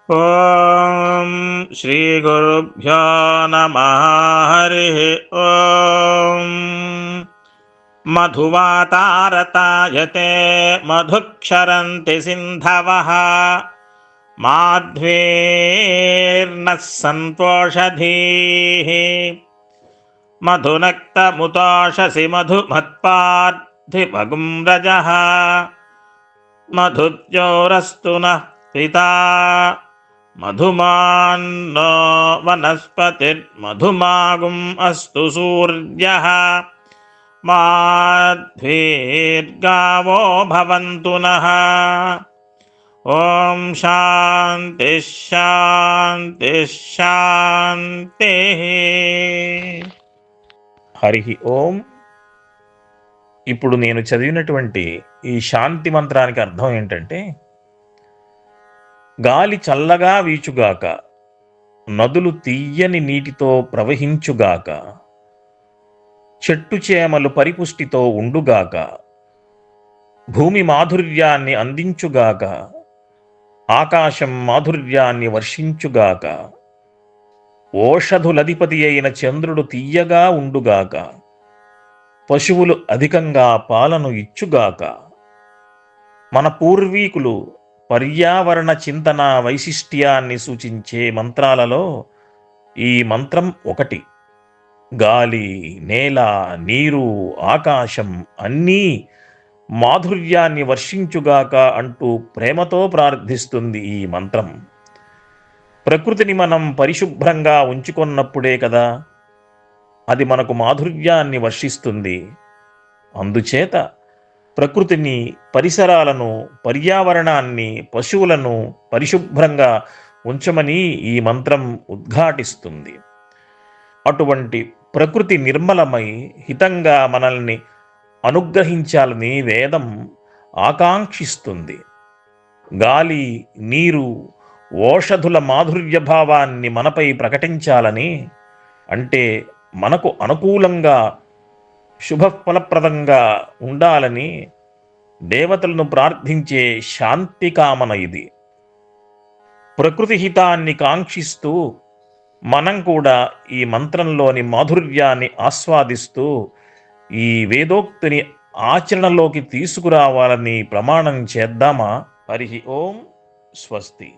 ఓం శ్రీ గురుభ్యో నమః. హరి ఓం. మధువాతారతాయతే మధుక్షరంతి సింధవః మాధ్వేర్నః సంతోషధీః మధునక్తముతోషసి మధుమత్పార్థిపగుం రజః మధుజ్యోరస్తు నః పితా మధుమాన్నో వనస్పతిర్మధుమాగుం అస్తు సూర్యః మాధ్వీర్గావో భవంతు నః. ఓం శాంతి శాంతి శాంతి. హరి ఓం. ఇప్పుడు నేను చదివినటువంటి ఈ శాంతి మంత్రానికి అర్థం ఏంటంటే, గాలి చల్లగా వీచుగాక, నదులు తీయని నీటితో ప్రవహించుగాక, చెట్టు చేమలు పరిపుష్టితో ఉండుగాక, భూమి మాధుర్యాన్ని అందించుగాక, ఆకాశం మాధుర్యాన్ని వర్షించుగాక, ఓషధులధిపతి అయిన చంద్రుడు తీయగా ఉండుగాక, పశువులు అధికంగా పాలను ఇచ్చుగాక. మన పూర్వీకులు పర్యావరణ చింతన వైశిష్ట్యాన్ని సూచించే మంత్రాలలో ఈ మంత్రం ఒకటి. గాలి, నేల, నీరు, ఆకాశం అన్నీ మాధుర్యాన్ని వర్షించుగాక అంటూ ప్రేమతో ప్రార్థిస్తుంది ఈ మంత్రం. ప్రకృతిని మనం పరిశుభ్రంగా ఉంచుకున్నప్పుడే కదా అది మనకు మాధుర్యాన్ని వర్షిస్తుంది. అందుచేత ప్రకృతిని, పరిసరాలను, పర్యావరణాన్ని, పశువులను పరిశుభ్రంగా ఉంచమని ఈ మంత్రం ఉద్ఘాటిస్తుంది. అటువంటి ప్రకృతి నిర్మలమై హితంగా మనల్ని అనుగ్రహించాలని వేదం ఆకాంక్షిస్తుంది. గాలి, నీరు, ఓషధుల మాధుర్య భావాన్ని మనపై ప్రకటించాలని, అంటే మనకు అనుకూలంగా శుభఫలప్రదంగా ఉండాలని దేవతలను ప్రార్థించే శాంతి కామన ఇది. ప్రకృతి హితాన్ని కాంక్షిస్తూ మనం కూడా ఈ మంత్రంలోని మాధుర్యాన్ని ఆస్వాదిస్తూ ఈ వేదోక్తిని ఆచరణలోకి తీసుకురావాలని ప్రమాణం చేద్దామా? హరి ఓం. స్వస్తి.